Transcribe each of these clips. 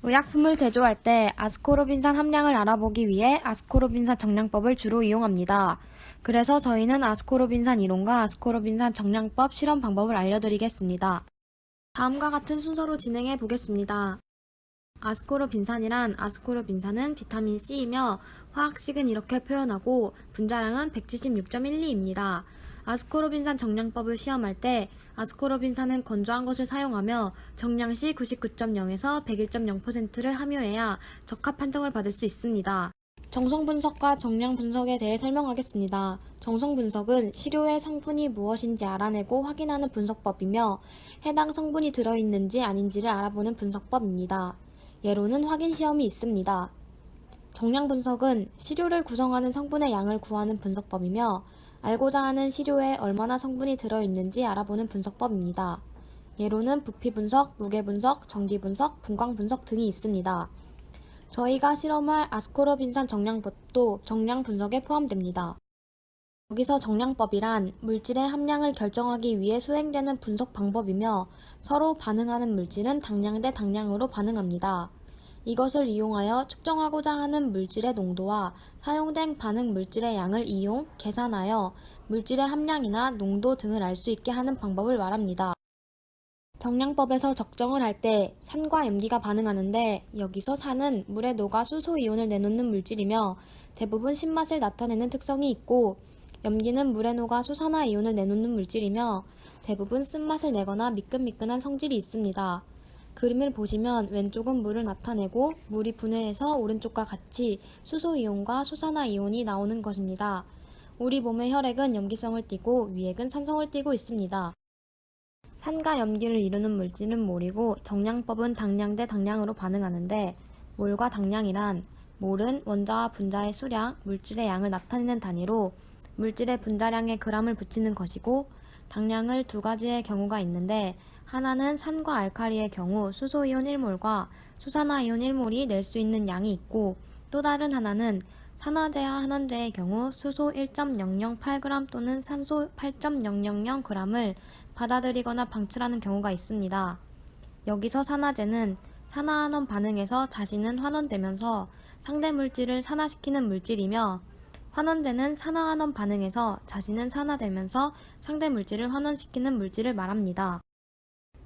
의약품을 제조할 때 아스코르빈산 함량을 알아보기 위해 아스코르빈산 정량법을 주로 이용합니다. 그래서 저희는 아스코르빈산 이론과 아스코르빈산 정량법 실험 방법을 알려드리겠습니다. 다음과 같은 순서로 진행해 보겠습니다. 아스코르빈산이란 아스코르빈산은 비타민 C이며 화학식은 이렇게 표현하고 분자량은 176.12입니다. 아스코르빈산 정량법을 시험할 때 아스코르빈산은 건조한 것을 사용하며 정량시 99.0에서 101.0%를 함유해야 적합 판정을 받을 수 있습니다. 정성 분석과 정량 분석에 대해 설명하겠습니다. 정성 분석은 시료의 성분이 무엇인지 알아내고 확인하는 분석법이며 해당 성분이 들어있는지 아닌지를 알아보는 분석법입니다. 예로는 확인 시험이 있습니다. 정량 분석은 시료를 구성하는 성분의 양을 구하는 분석법이며 알고자 하는 시료에 얼마나 성분이 들어있는지 알아보는 분석법입니다. 예로는 부피 분석, 무게 분석, 전기 분석, 분광 분석 등이 있습니다. 저희가 실험할 아스코르빈산 정량법도 정량 분석에 포함됩니다. 여기서 정량법이란 물질의 함량을 결정하기 위해 수행되는 분석 방법이며 서로 반응하는 물질은 당량 대 당량으로 반응합니다. 이것을 이용하여 측정하고자 하는 물질의 농도와 사용된 반응 물질의 양을 계산하여 물질의 함량이나 농도 등을 알 수 있게 하는 방법을 말합니다. 정량법에서 적정을 할 때 산과 염기가 반응하는데 여기서 산은 물에 녹아 수소이온을 내놓는 물질이며 대부분 신맛을 나타내는 특성이 있고 염기는 물에 녹아 수산화이온을 내놓는 물질이며 대부분 쓴맛을 내거나 미끈미끈한 성질이 있습니다. 그림을 보시면 왼쪽은 물을 나타내고 물이 분해해서 오른쪽과 같이 수소이온과 수산화이온이 나오는 것입니다. 우리 몸의 혈액은 염기성을 띠고 위액은 산성을 띠고 있습니다. 산과 염기를 이루는 물질은 몰이고 정량법은 당량 대 당량으로 반응하는데 몰과 당량이란 몰은 원자와 분자의 수량, 물질의 양을 나타내는 단위로 물질의 분자량에 g을 붙이는 것이고 당량을 두 가지의 경우가 있는데 하나는 산과 알칼리의 경우 수소이온 1몰과 수산화이온 1몰이 낼 수 있는 양이 있고 또 다른 하나는 산화제와 한원제의 경우 수소 1.008g 또는 산소 8.000g을 받아들이거나 방출하는 경우가 있습니다. 여기서 산화제는 산화환원 반응에서 자신은 환원되면서 상대 물질을 산화시키는 물질이며 환원제는 산화환원 반응에서 자신은 산화되면서 상대 물질을 환원시키는 물질을 말합니다.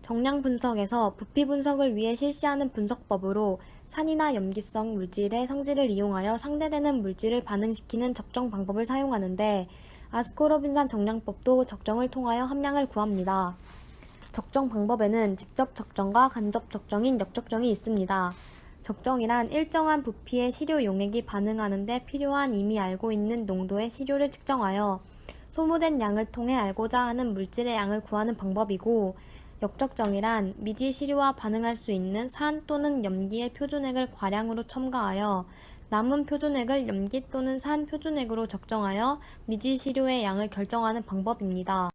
정량 분석에서 부피 분석을 위해 실시하는 분석법으로 산이나 염기성 물질의 성질을 이용하여 상대되는 물질을 반응시키는 적정 방법을 사용하는데 아스코르빈산 정량법도 적정을 통하여 함량을 구합니다. 적정 방법에는 직접 적정과 간접 적정인 역적정이 있습니다. 적정이란 일정한 부피의 시료 용액이 반응하는 데 필요한 이미 알고 있는 농도의 시료를 측정하여 소모된 양을 통해 알고자 하는 물질의 양을 구하는 방법이고 역적정이란 미지 시료와 반응할 수 있는 산 또는 염기의 표준액을 과량으로 첨가하여 남은 표준액을 염기 또는 산 표준액으로 적정하여 미지 시료의 양을 결정하는 방법입니다.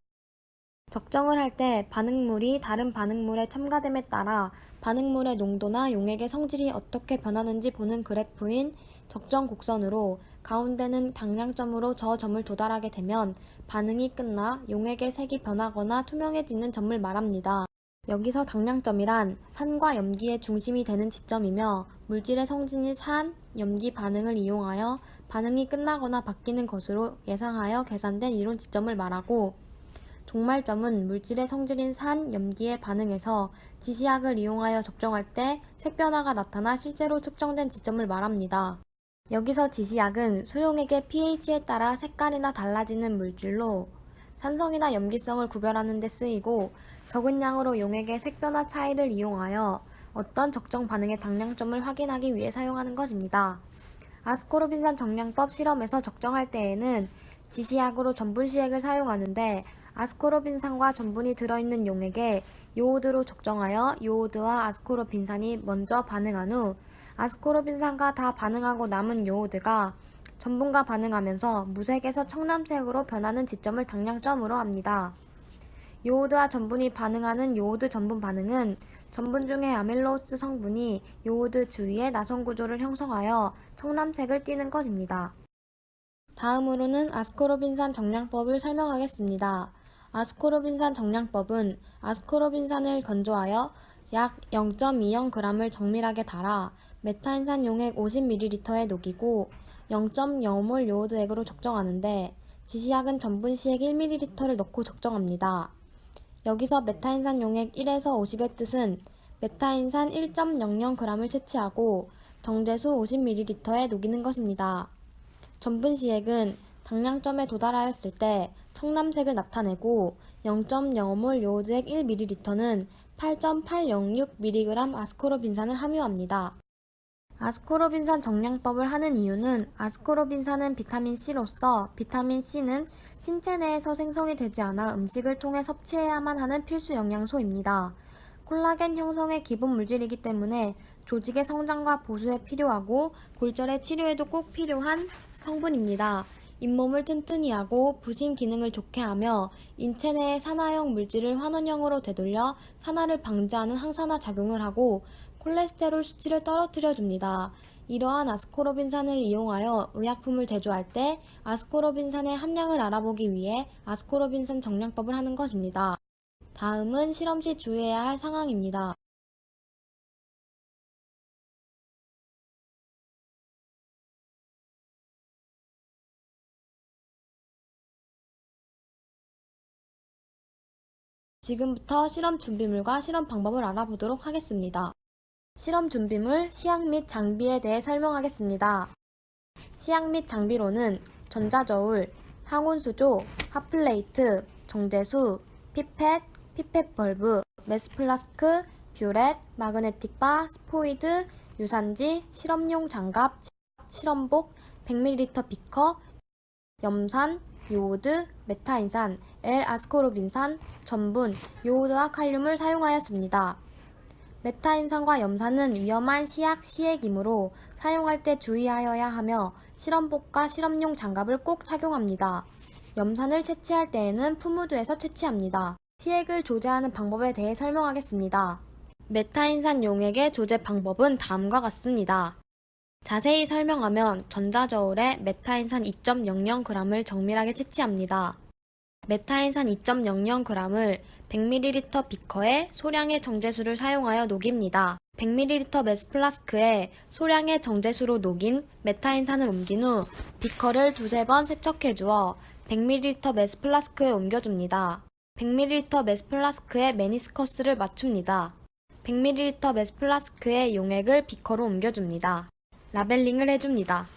적정을 할 때 반응물이 다른 반응물에 첨가됨에 따라 반응물의 농도나 용액의 성질이 어떻게 변하는지 보는 그래프인 적정 곡선으로 가운데는 당량점으로 저 점을 도달하게 되면 반응이 끝나 용액의 색이 변하거나 투명해지는 점을 말합니다. 여기서 당량점이란 산과 염기의 중심이 되는 지점이며 물질의 성질인 산, 염기 반응을 이용하여 반응이 끝나거나 바뀌는 것으로 예상하여 계산된 이론 지점을 말하고 종말점은 물질의 성질인 산, 염기의 반응에서 지시약을 이용하여 적정할 때 색변화가 나타나 실제로 측정된 지점을 말합니다. 여기서 지시약은 수용액의 pH에 따라 색깔이나 달라지는 물질로 산성이나 염기성을 구별하는 데 쓰이고 적은 양으로 용액의 색변화 차이를 이용하여 어떤 적정 반응의 당량점을 확인하기 위해 사용하는 것입니다. 아스코르빈산 정량법 실험에서 적정할 때에는 지시약으로 전분시액을 사용하는데 아스코르빈산과 전분이 들어있는 용액에 요오드로 적정하여 요오드와 아스코르빈산이 먼저 반응한 후 아스코르빈산과 다 반응하고 남은 요오드가 전분과 반응하면서 무색에서 청람색으로 변하는 지점을 당량점으로 합니다. 요오드와 전분이 반응하는 요오드 전분 반응은 전분 중의 아밀로스 성분이 요오드 주위에 나선 구조를 형성하여 청람색을 띠는 것입니다. 다음으로는 아스코르빈산 정량법을 설명하겠습니다. 아스코르빈산 정량법은 아스코르빈산을 건조하여 약 0.20g을 정밀하게 달아 메타인산 용액 50ml에 녹이고 0.05몰 요오드액으로 적정하는데 지시약은 전분시액 1ml를 넣고 적정합니다. 여기서 메타인산 용액 1에서 50의 뜻은 메타인산 1.00g을 채취하고 정제수 50ml에 녹이는 것입니다. 전분시액은 당량점에 도달하였을 때 청남색을 나타내고 0.05몰 요오드액 1ml는 8.806mg 아스코르빈산을 함유합니다. 아스코르빈산 정량법을 하는 이유는 아스코르빈산은 비타민C로서 비타민C는 신체 내에서 생성이 되지 않아 음식을 통해 섭취해야만 하는 필수 영양소입니다. 콜라겐 형성의 기본 물질이기 때문에 조직의 성장과 보수에 필요하고 골절의 치료에도 꼭 필요한 성분입니다. 잇몸을 튼튼히 하고 부신 기능을 좋게 하며 인체 내의 산화형 물질을 환원형으로 되돌려 산화를 방지하는 항산화 작용을 하고 콜레스테롤 수치를 떨어뜨려 줍니다. 이러한 아스코르빈산을 이용하여 의약품을 제조할 때 아스코르빈산의 함량을 알아보기 위해 아스코르빈산 정량법을 하는 것입니다. 다음은 실험 시 주의해야 할 상황입니다. 지금부터 실험 준비물과 실험 방법을 알아보도록 하겠습니다. 실험 준비물, 시약 및 장비에 대해 설명하겠습니다. 시약 및 장비로는 전자저울, 항온수조, 핫플레이트, 정제수, 피펫, 피펫 벌브, 메스플라스크, 뷰렛, 마그네틱바, 스포이드, 유산지, 실험용 장갑, 실험복, 100ml 비커, 염산, 요오드, 메타인산, L아스코르빈산, 전분, 요오드와 칼륨을 사용하였습니다. 메타인산과 염산은 위험한 시약, 시액이므로 사용할 때 주의하여야 하며 실험복과 실험용 장갑을 꼭 착용합니다. 염산을 채취할 때에는 푸무드에서 채취합니다. 시액을 조제하는 방법에 대해 설명하겠습니다. 메타인산 용액의 조제 방법은 다음과 같습니다. 자세히 설명하면 전자저울에 메타인산 2.00g을 정밀하게 채취합니다. 메타인산 2.00g을 100ml 비커에 소량의 정제수를 사용하여 녹입니다. 100ml 메스플라스크에 소량의 정제수로 녹인 메타인산을 옮긴 후 비커를 두세 번 세척해 주어 100ml 메스플라스크에 옮겨줍니다. 100ml 메스플라스크에 메니스커스를 맞춥니다. 100ml 메스플라스크에 용액을 비커로 옮겨줍니다. 라벨링을 해줍니다.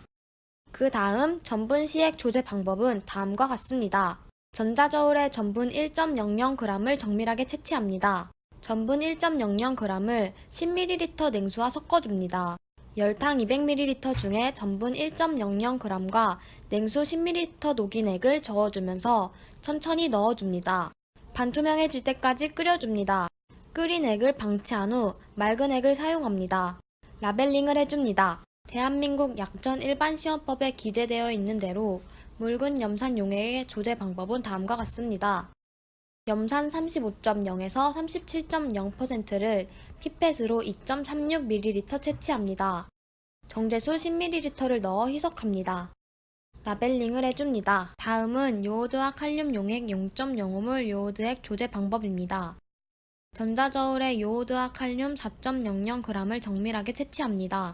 그 다음 전분 시액 조제 방법은 다음과 같습니다. 전자저울에 전분 1.00g을 정밀하게 채취합니다. 전분 1.00g을 10ml 냉수와 섞어줍니다. 열탕 200ml 중에 전분 1.00g과 냉수 10ml 녹인 액을 저어주면서 천천히 넣어줍니다. 반투명해질 때까지 끓여줍니다. 끓인 액을 방치한 후 맑은 액을 사용합니다. 라벨링을 해줍니다. 대한민국 약전 일반시험법에 기재되어 있는 대로 묽은 염산 용액의 조제 방법은 다음과 같습니다. 염산 35.0에서 37.0%를 피펫으로 2.36ml 채취합니다. 정제수 10ml를 넣어 희석합니다. 라벨링을 해줍니다. 다음은 요오드와 칼륨 용액 0.05몰 요오드액 조제 방법입니다. 전자저울에 요오드와 칼륨 4.00g을 정밀하게 채취합니다.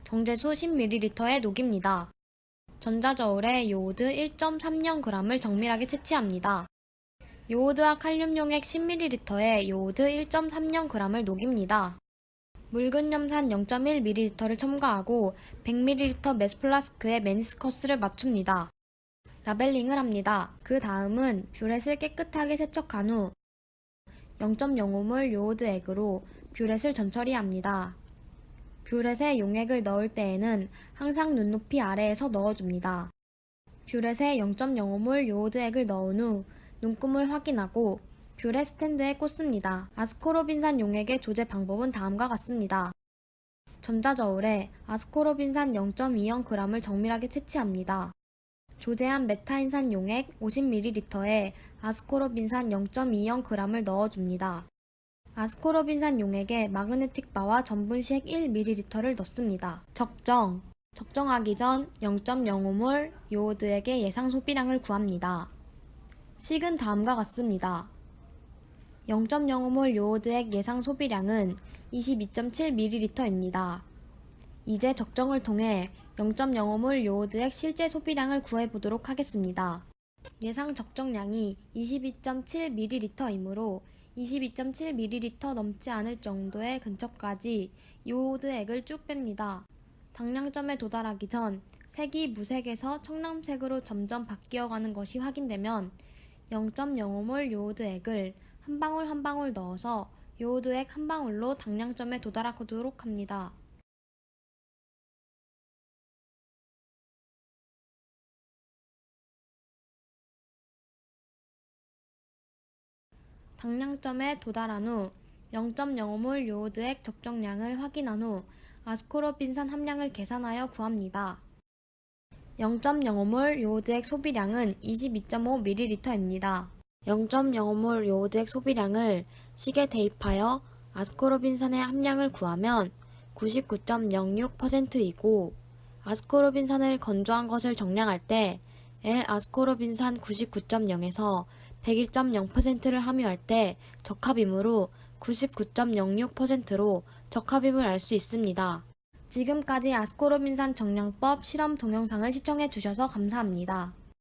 정제수 10ml에 녹입니다. 전자저울에 요오드 1.30g을 정밀하게 채취합니다. 요오드와 칼륨 용액 10ml에 요오드 1.30g을 녹입니다. 묽은 염산 0.1ml를 첨가하고 100ml 메스플라스크에 메니스커스를 맞춥니다. 라벨링을 합니다. 그 다음은 뷰렛을 깨끗하게 세척한 후 0.05몰 요오드 액으로 뷰렛을 전처리합니다. 뷰렛에 용액을 넣을 때에는 항상 눈높이 아래에서 넣어줍니다. 뷰렛에 0.05몰 요오드 액을 넣은 후 눈금을 확인하고 뷰렛 스탠드에 꽂습니다. 아스코르빈산 용액의 조제 방법은 다음과 같습니다. 전자저울에 아스코르빈산 0.20g을 정밀하게 채취합니다. 조제한 메타인산 용액 50ml에 아스코르빈산 0.20g을 넣어줍니다. 아스코르빈산 용액에 마그네틱바와 전분시액 1ml를 넣습니다. 적정하기 전 0.05몰 요오드액의 예상 소비량을 구합니다. 식은 다음과 같습니다. 0.05몰 요오드액 예상 소비량은 22.7ml입니다. 이제 적정을 통해 0.05몰 요오드액 실제 소비량을 구해보도록 하겠습니다. 예상 적정량이 22.7ml이므로 22.7ml 넘지 않을 정도의 근처까지 요오드액을 쭉 뺍니다. 당량점에 도달하기 전 색이 무색에서 청량색으로 점점 바뀌어가는 것이 확인되면 0.05몰 요오드액을 한 방울 한 방울 넣어서 요오드액 한 방울로 당량점에 도달하도록 합니다. 당량점에 도달한 후 0.05몰 요오드액 적정량을 확인한 후 아스코르빈산 함량을 계산하여 구합니다. 0.05몰 요오드액 소비량은 22.5ml입니다. 0.05몰 요오드액 소비량을 식에 대입하여 아스코르빈산의 함량을 구하면 99.06%이고 아스코르빈산을 건조한 것을 정량할 때 L-아스코르빈산 99.0에서 101.0%를 함유할 때 적합이므로 99.06%로 적합임을 알 수 있습니다. 지금까지 아스코르빈산 정량법 실험 동영상을 시청해 주셔서 감사합니다.